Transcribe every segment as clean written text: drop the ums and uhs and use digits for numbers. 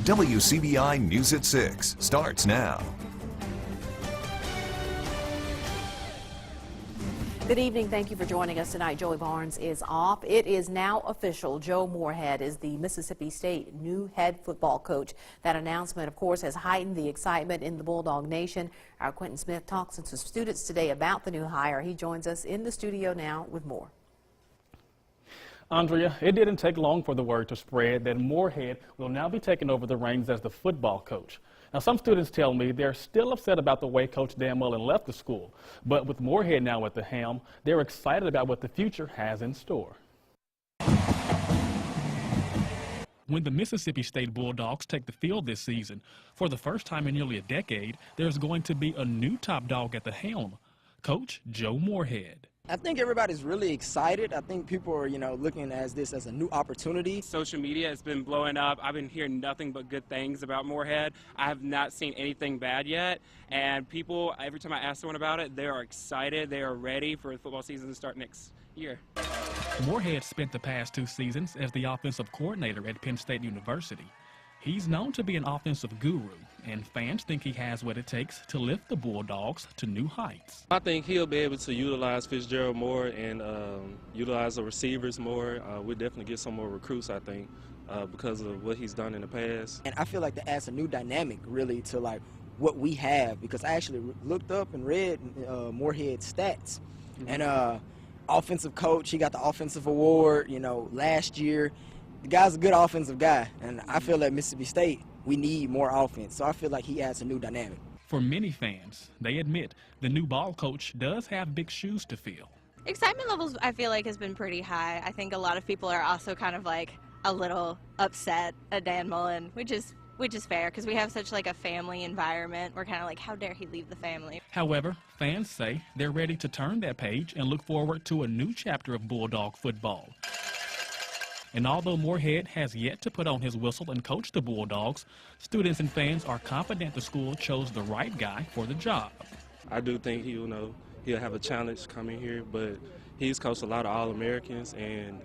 WCBI News at 6 starts now. Good evening. Thank you for joining us tonight. Joey Barnes is off. It is now official. Joe Moorhead is the Mississippi State new head football coach. That announcement, of course, has heightened the excitement in the Bulldog Nation. Our Quentin Smith talks to some students today about the new hire. He joins us in the studio now with more. Andrea, it didn't take long for the word to spread that Moorhead will now be taking over the reins as the football coach. Now, some students tell me they're still upset about the way Coach Dan Mullen left the school, but with Moorhead now at the helm, they're excited about what the future has in store. When the Mississippi State Bulldogs take the field this season, for the first time in nearly a decade, there's going to be a new top dog at the helm, Coach Joe Moorhead. I think everybody's really excited. I think people are, looking at this as a new opportunity. Social media has been blowing up. I've been hearing nothing but good things about Moorhead. I have not seen anything bad yet. And people, every time I ask someone about it, they are excited. They are ready for the football season to start next year. Moorhead spent the past 2 seasons as the offensive coordinator at Penn State University. He's known to be an offensive guru, and fans think he has what it takes to lift the Bulldogs to new heights. I think he'll be able to utilize Fitzgerald more and utilize the receivers more. We'll definitely get some more recruits, I think, because of what he's done in the past. And I feel like that adds a new dynamic, really, to what we have, because I actually looked up and read Moorhead's stats. And offensive coach, he got the offensive award, last year. The guy's a good offensive guy, and I feel at Mississippi State we need more offense, so I feel like he adds a new dynamic. For many fans, they admit the new ball coach does have big shoes to fill. Excitement levels, I feel like, has been pretty high. I think a lot of people are also kind of like a little upset at Dan Mullen, which is fair because we have such a family environment. We're kind of like, how dare he leave the family? However, fans say they're ready to turn that page and look forward to a new chapter of Bulldog football. And although Moorhead has yet to put on his whistle and coach the Bulldogs, students and fans are confident the school chose the right guy for the job. I do think he'll have a challenge coming here, but he's coached a lot of All-Americans, and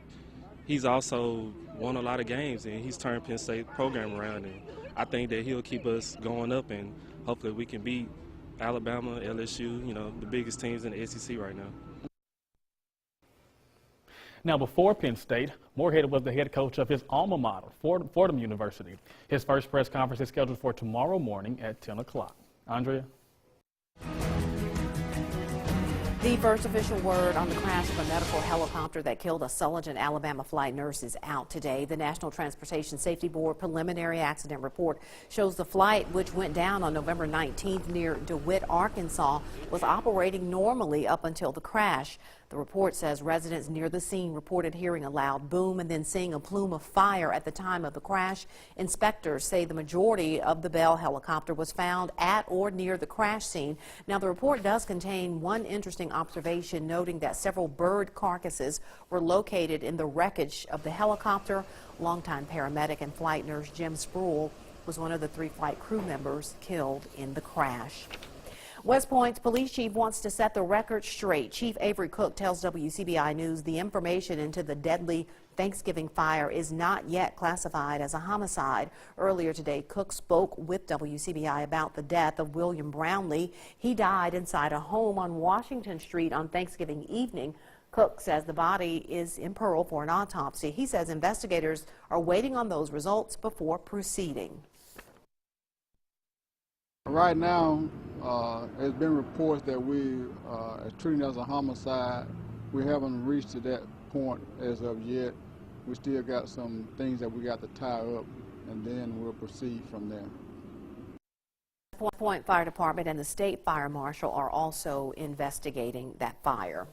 he's also won a lot of games, and he's turned Penn State program around. And I think that he'll keep us going up, and hopefully we can beat Alabama, LSU, the biggest teams in the SEC right now. Now, before Penn State, Moorhead was the head coach of his alma mater, Fordham University. His first press conference is scheduled for tomorrow morning at 10 o'clock. Andrea? The first official word on the crash of a medical helicopter that killed a Sulligent, Alabama flight nurse is out today. The National Transportation Safety Board preliminary accident report shows the flight, which went down on November 19th near DeWitt, Arkansas, was operating normally up until the crash. The report says residents near the scene reported hearing a loud boom and then seeing a plume of fire at the time of the crash. Inspectors say the majority of the Bell helicopter was found at or near the crash scene. Now, the report does contain one interesting observation, noting that several bird carcasses were located in the wreckage of the helicopter. Longtime paramedic and flight nurse Jim Sproul was one of the 3 flight crew members killed in the crash. West Point's police chief wants to set the record straight. Chief Avery Cook tells WCBI News the information into the deadly Thanksgiving fire is not yet classified as a homicide. Earlier today, Cook spoke with WCBI about the death of William Brownlee. He died inside a home on Washington Street on Thanksgiving evening. Cook says the body is in Pearl for an autopsy. He says investigators are waiting on those results before proceeding. Right now, there's been reports that we are treating it as a homicide. We haven't reached to that point as of yet. We still got some things that we got to tie up, and then we'll proceed from there. Point Fire Department and the State Fire Marshal are also investigating that fire.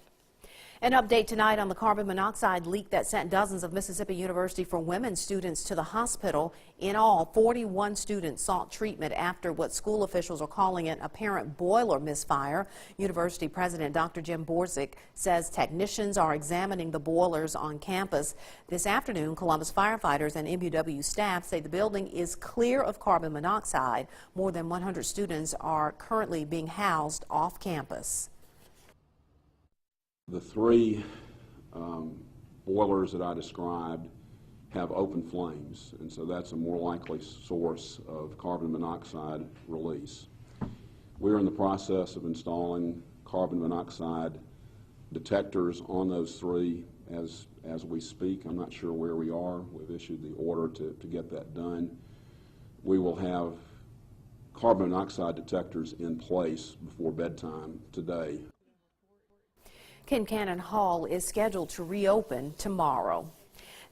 An update tonight on the carbon monoxide leak that sent dozens of Mississippi University for Women students to the hospital. In all, 41 students sought treatment after what school officials are calling an apparent boiler misfire. University President Dr. Jim Borzik says technicians are examining the boilers on campus. This afternoon, Columbus firefighters and MUW staff say the building is clear of carbon monoxide. More than 100 students are currently being housed off campus. The 3 boilers that I described have open flames, and so that's a more likely source of carbon monoxide release. We're in the process of installing carbon monoxide detectors on those three as we speak. I'm not sure where we are. We've issued the order to get that done. We will have carbon monoxide detectors in place before bedtime today. Kincannon Hall is scheduled to reopen tomorrow.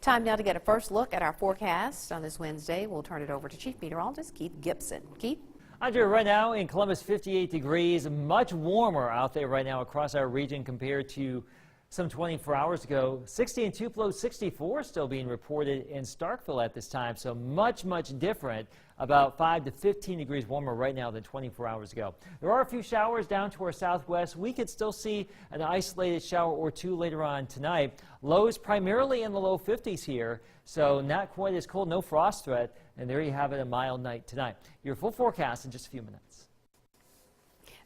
Time now to get a first look at our forecast on this Wednesday. We'll turn it over to Chief Meteorologist Keith Gibson. Keith? Andrea, right now in Columbus, 58 degrees, much warmer out there right now across our region compared to some 24 hours ago. 60 in Tupelo, 64 still being reported in Starkville at this time, so much different. About 5 to 15 degrees warmer right now than 24 hours ago. There are a few showers down to our southwest. We could still see an isolated shower or two later on tonight. Lows primarily in the low 50s here, so not quite as cold, no frost threat. And there you have it, a mild night tonight. Your full forecast in just a few minutes.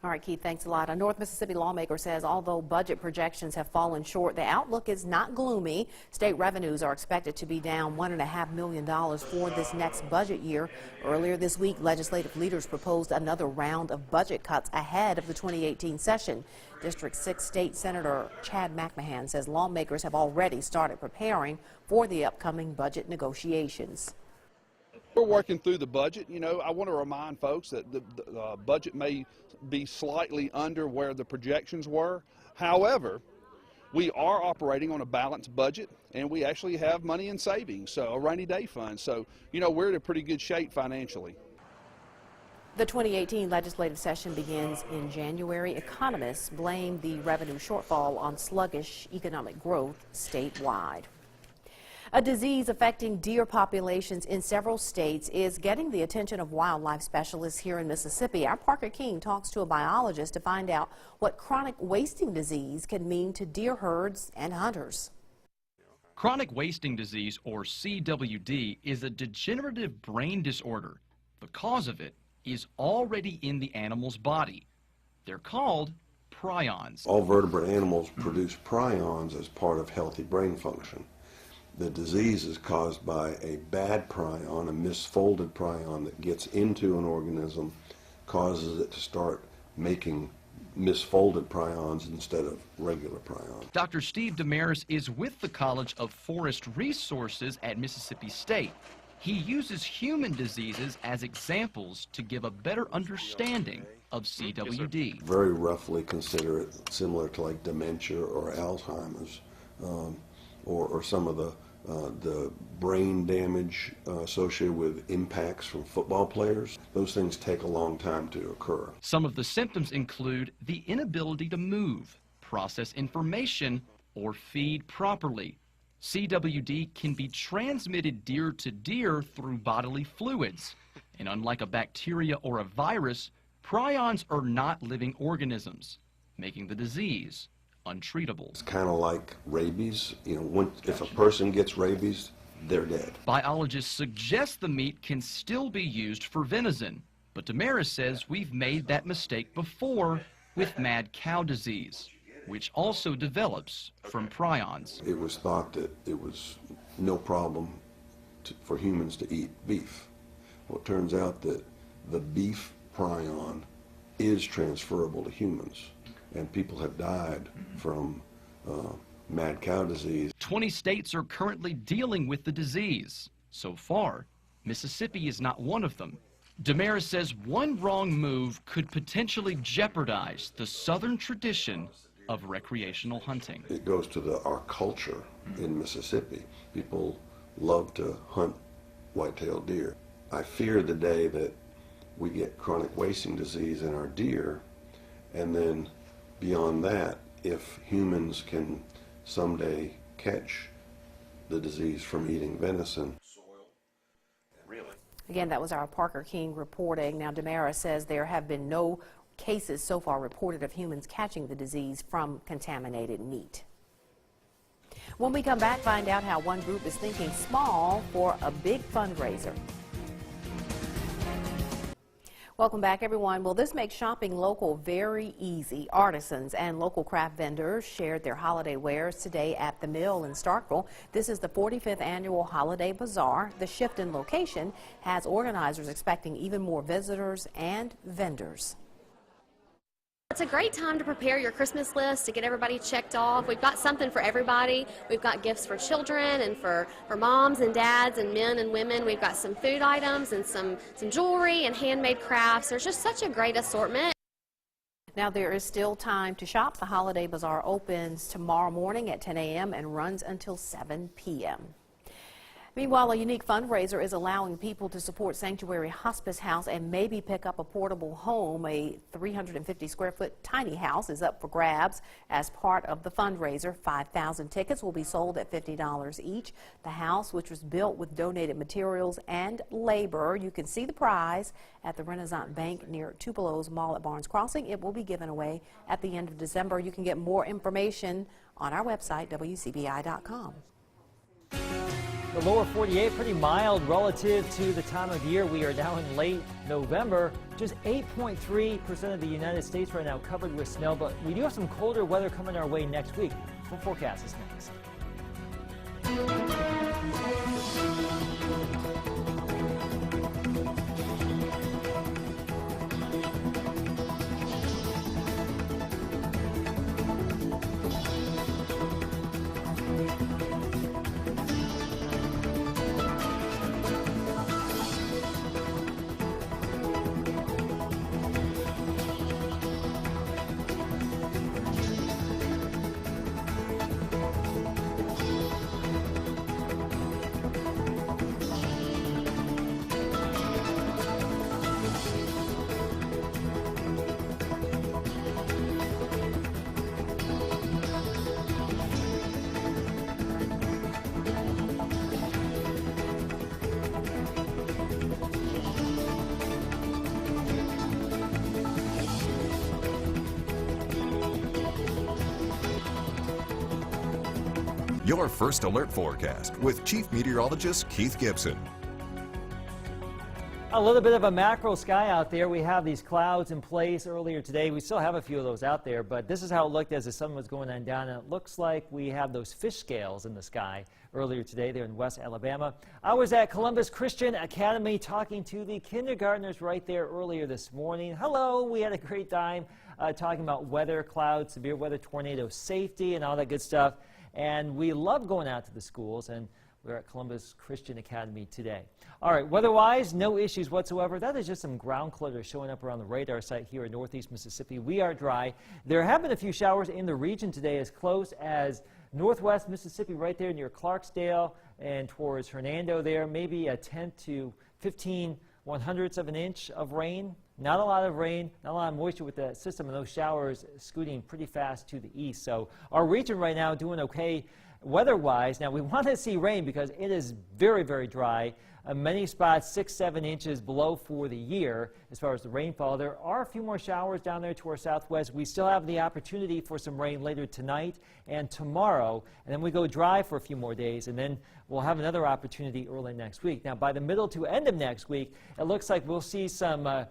All right, Keith, thanks a lot. A North Mississippi lawmaker says although budget projections have fallen short, the outlook is not gloomy. State revenues are expected to be down $1.5 million for this next budget year. Earlier this week, legislative leaders proposed another round of budget cuts ahead of the 2018 session. District 6 State Senator Chad McMahon says lawmakers have already started preparing for the upcoming budget negotiations. We're working through the budget. You know, I want to remind folks that the budget may be slightly under where the projections were. However, we are operating on a balanced budget, and we actually have money in savings, so a rainy day fund. So, you know, we're in a pretty good shape financially. The 2018 legislative session begins in January. Economists blame the revenue shortfall on sluggish economic growth statewide. A disease affecting deer populations in several states is getting the attention of wildlife specialists here in Mississippi. Our Parker King talks to a biologist to find out what chronic wasting disease can mean to deer herds and hunters. Chronic wasting disease, or CWD, is a degenerative brain disorder. The cause of it is already in the animal's body. They're called prions. All vertebrate animals produce prions as part of healthy brain function. The disease is caused by a bad prion, a misfolded prion that gets into an organism, causes it to start making misfolded prions instead of regular prions. Dr. Steve Damaris is with the College of Forest Resources at Mississippi State. He uses human diseases as examples to give a better understanding of CWD. Very roughly consider it similar to like dementia or Alzheimer's, or some of the brain damage associated with impacts from football players. Those things take a long time to occur. Some of the symptoms include the inability to move, process information, or feed properly. CWD can be transmitted deer to deer through bodily fluids. And unlike a bacteria or a virus, prions are not living organisms, making the disease untreatable. It's kind of like rabies. You know, if a person gets rabies, they're dead. Biologists suggest the meat can still be used for venison, but Damaris says we've made that mistake before with mad cow disease, which also develops from prions. It was thought that it was no problem for humans to eat beef. Well, it turns out that the beef prion is transferable to humans, and people have died from mad cow disease. 20 states are currently dealing with the disease. So far, Mississippi is not one of them. Damaris says one wrong move could potentially jeopardize the southern tradition of recreational hunting. It goes to our culture in Mississippi. People love to hunt white-tailed deer. I fear the day that we get chronic wasting disease in our deer, and then beyond that, if humans can someday catch the disease from eating venison. Again, that was our Parker King reporting. Now, Damaris says there have been no cases so far reported of humans catching the disease from contaminated meat. When we come back, find out how one group is thinking small for a big fundraiser. Welcome back, everyone. Well, this makes shopping local very easy. Artisans and local craft vendors shared their holiday wares today at the Mill in Starkville. This is the 45th annual Holiday Bazaar. The shift in location has organizers expecting even more visitors and vendors. It's a great time to prepare your Christmas list, to get everybody checked off. We've got something for everybody. We've got gifts for children and for moms and dads and men and women. We've got some food items and some jewelry and handmade crafts. There's just such a great assortment. Now, there is still time to shop. The Holiday Bazaar opens tomorrow morning at 10 a.m. and runs until 7 p.m. Meanwhile, a unique fundraiser is allowing people to support Sanctuary Hospice House and maybe pick up a portable home. A 350-square-foot tiny house is up for grabs as part of the fundraiser. 5,000 tickets will be sold at $50 each. The house, which was built with donated materials and labor, you can see the prize at the Renaissance Bank near Tupelo's Mall at Barnes Crossing. It will be given away at the end of December. You can get more information on our website, WCBI.com. The lower 48 pretty mild relative to the time of year. We are now in late November. Just 8.3% of the United States right now covered with snow, but we do have some colder weather coming our way next week. Full forecast is next. Your First Alert Forecast with Chief Meteorologist Keith Gibson. A little bit of a macro sky out there. We have these clouds in place earlier today. We still have a few of those out there, but this is how it looked as the sun was going on down. And it looks like we have those fish scales in the sky earlier today there in West Alabama. I was at Columbus Christian Academy talking to the kindergartners right there earlier this morning. Hello, we had a great time talking about weather, clouds, severe weather, tornado safety, and all that good stuff. And we love going out to the schools, and we're at Columbus Christian Academy today. All right, weather-wise, no issues whatsoever. That is just some ground clutter showing up around the radar site here in northeast Mississippi. We are dry. There have been a few showers in the region today as close as northwest Mississippi right there near Clarksdale and towards Hernando there. Maybe a 10th to 15 100ths of an inch of rain. Not a lot of rain, not a lot of moisture with the system, and those showers scooting pretty fast to the east. So our region right now doing okay weather-wise. Now we want to see rain because it is very, very dry. Many spots 6-7 inches below for the year as far as the rainfall. There are a few more showers down there to our southwest. We still have the opportunity for some rain later tonight and tomorrow, and then we go dry for a few more days, and then we'll have another opportunity early next week. Now by the middle to end of next week, it looks like we'll see some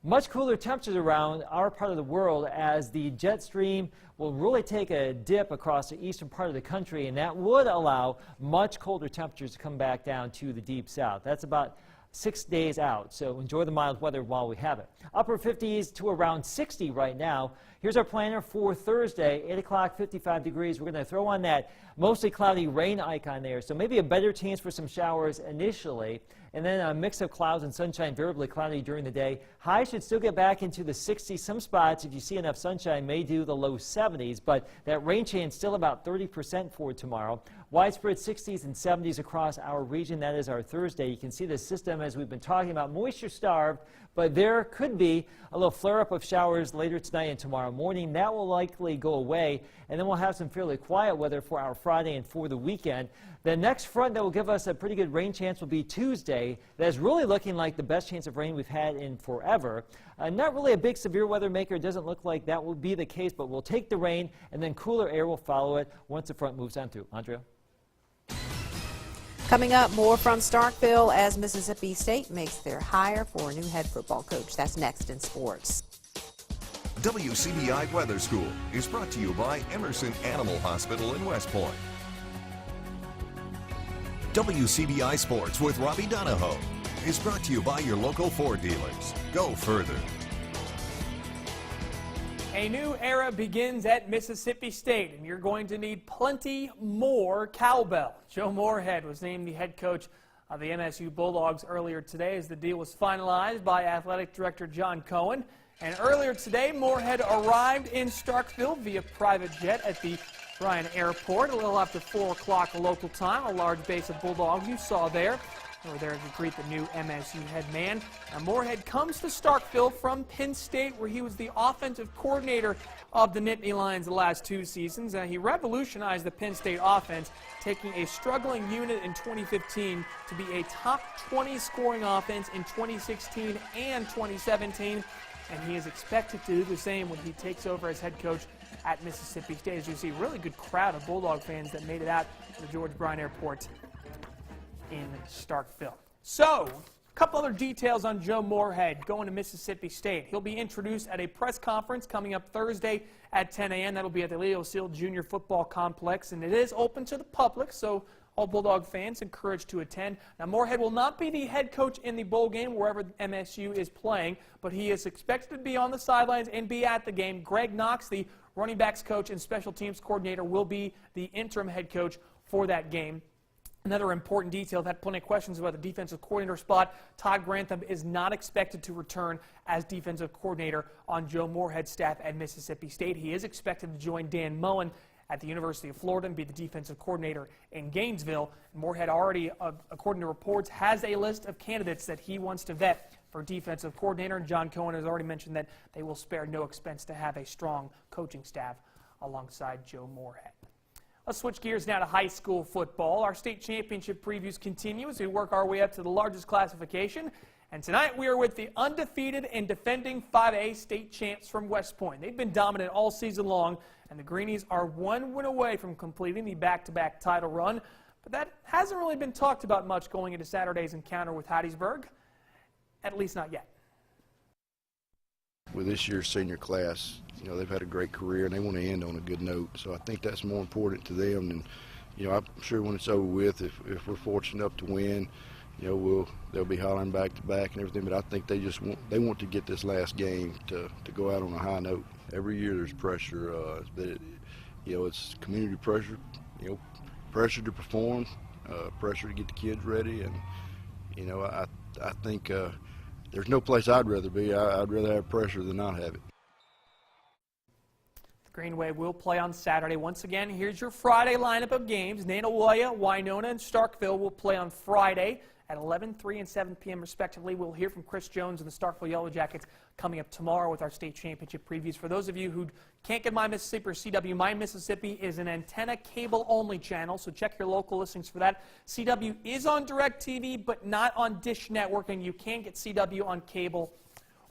much cooler temperatures around our part of the world as the jet stream will really take a dip across the eastern part of the country, and that would allow much colder temperatures to come back down to the deep south. That's about 6 days out, so enjoy the mild weather while we have it. Upper 50s to around 60 right now. Here's our planner for Thursday, 8 o'clock, 55 degrees. We're going to throw on that mostly cloudy rain icon there, so maybe a better chance for some showers initially, and then a mix of clouds and sunshine, variably cloudy during the day. Highs should still get back into the 60s. Some spots, if you see enough sunshine, may do the low 70s, but that rain chance still about 30% for tomorrow. Widespread 60s and 70s across our region. That is our Thursday. You can see the system, as we've been talking about, moisture starved, but there could be a little flare-up of showers later tonight and tomorrow morning. That will likely go away, and then we'll have some fairly quiet weather for our Friday and for the weekend. The next front that will give us a pretty good rain chance will be Tuesday. That's really looking like the best chance of rain we've had in forever. Not really a big severe weather maker. It doesn't look like that will be the case, but we'll take the rain, and then cooler air will follow it once the front moves on through. Andrea? Coming up, more from Starkville as Mississippi State makes their hire for a new head football coach. That's next in sports. WCBI Weather School is brought to you by Emerson Animal Hospital in West Point. WCBI Sports with Robbie Donahoe is brought to you by your local Ford dealers. Go further. A new era begins at Mississippi State, and you're going to need plenty more cowbell. Joe Moorhead was named the head coach of the MSU Bulldogs earlier today as the deal was finalized by athletic director John Cohen. And earlier today, Moorhead arrived in Starkville via private jet at the Bryan Airport a little after 4 o'clock local time. A large base of Bulldogs you saw there. They were there to greet the new MSU head man. Now, Moorhead comes to Starkville from Penn State, where he was the offensive coordinator of the Nittany Lions the last 2 seasons. He revolutionized the Penn State offense, taking a struggling unit in 2015 to be a top 20 scoring offense in 2016 and 2017. And he is expected to do the same when he takes over as head coach at Mississippi State. As you see, really good crowd of Bulldog fans that made it out to the George Bryan Airport in Starkville. So, a couple other details on Joe Moorhead going to Mississippi State. He'll be introduced at a press conference coming up Thursday at 10 a.m. That'll be at the Leo Seal Junior Football Complex, and it is open to the public, so all Bulldog fans encouraged to attend. Now, Moorhead will not be the head coach in the bowl game wherever MSU is playing, but he is expected to be on the sidelines and be at the game. Greg Knox, the running backs coach and special teams coordinator, will be the interim head coach for that game. Another important detail, I've had plenty of questions about the defensive coordinator spot. Todd Grantham is not expected to return as defensive coordinator on Joe Moorhead's staff at Mississippi State. He is expected to join Dan Mullen at the University of Florida and be the defensive coordinator in Gainesville. Moorhead already, according to reports, has a list of candidates that he wants to vet for defensive coordinator, and John Cohen has already mentioned that they will spare no expense to have a strong coaching staff alongside Joe Moorhead. Let's switch gears now to high school football. Our state championship previews continue as we work our way up to the largest classification. And tonight we are with the undefeated and defending 5A state champs from West Point. They've been dominant all season long, and the Greenies are 1 win away from completing the back-to-back title run. But that hasn't really been talked about much going into Saturday's encounter with Hattiesburg, at least not yet. With this year's senior class, you know, they've had a great career and they want to end on a good note. So I think that's more important to them. And, you know, I'm sure when it's over with, if we're fortunate enough to win, you know, they'll be hollering back to back and everything. But I think they want to get this last game to go out on a high note. Every year there's pressure. You know, it's community pressure. You know, pressure to perform, pressure to get the kids ready, and you know, I think there's no place I'd rather be. I'd rather have pressure than not have it. The Greenway will play on Saturday. Once again, here's your Friday lineup of games. Nainawaya, Winona, and Starkville will play on Friday at 11, 3, and 7 p.m. respectively. We'll hear from Chris Jones and the Starkville Yellow Jackets coming up tomorrow with our state championship previews. For those of you who can't get My Mississippi or CW, My Mississippi is an antenna cable-only channel, so check your local listings for that. CW is on DirecTV, but not on Dish Network, and you can get CW on cable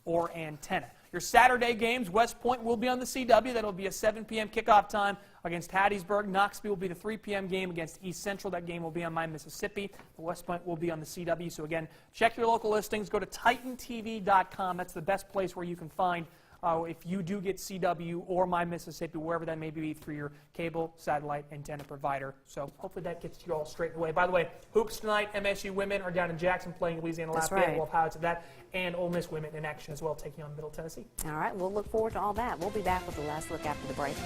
or antenna. Your Saturday games, West Point will be on the CW. That'll be a 7 p.m. kickoff time against Hattiesburg. Knoxville will be the 3 p.m. game against East Central. That game will be on My Mississippi. The West Point will be on the CW. So again, check your local listings. Go to TitanTV.com. That's the best place where you can find if you do get CW or My Mississippi, wherever that may be, through your cable, satellite, antenna provider. So hopefully that gets you all straightened away. By the way, hoops tonight, MSU women are down in Jackson playing Louisiana Lafayette. Right. We'll have highlights of that. And Ole Miss women in action as well, taking on Middle Tennessee. All right, we'll look forward to all that. We'll be back with the last look after the break.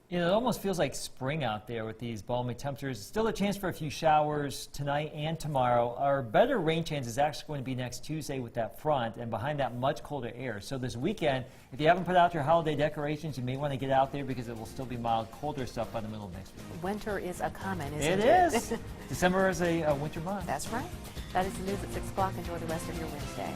You know, it almost feels like spring out there with these balmy temperatures. Still a chance for a few showers tonight and tomorrow. Our better rain chance is actually going to be next Tuesday with that front, and behind that much colder air. So this weekend, if you haven't put out your holiday decorations, you may want to get out there because it will still be mild, colder stuff by the middle of next week. Winter is a-coming, isn't it? It is. December is a winter month. That's right. That is the news at 6 o'clock. Enjoy the rest of your Wednesday.